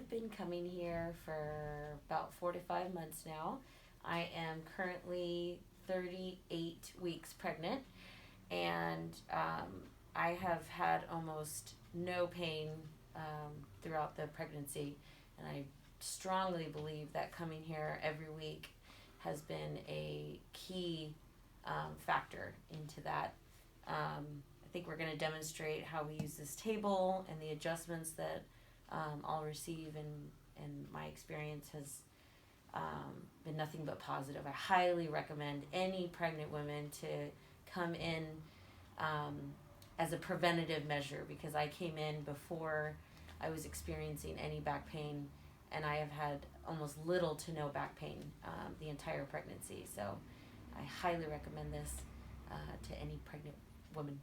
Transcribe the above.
have been coming here for about 4 to 5 months now. I am currently 38 weeks pregnant, and I have had almost no pain throughout the pregnancy, and I strongly believe that coming here every week has been a key factor into that. I think we're going to demonstrate how we use this table and the adjustments that I'll receive, and my experience has been nothing but positive. I highly recommend any pregnant women to come in as a preventative measure, because I came in before I was experiencing any back pain, and I have had almost little to no back pain the entire pregnancy. So I highly recommend this to any pregnant woman.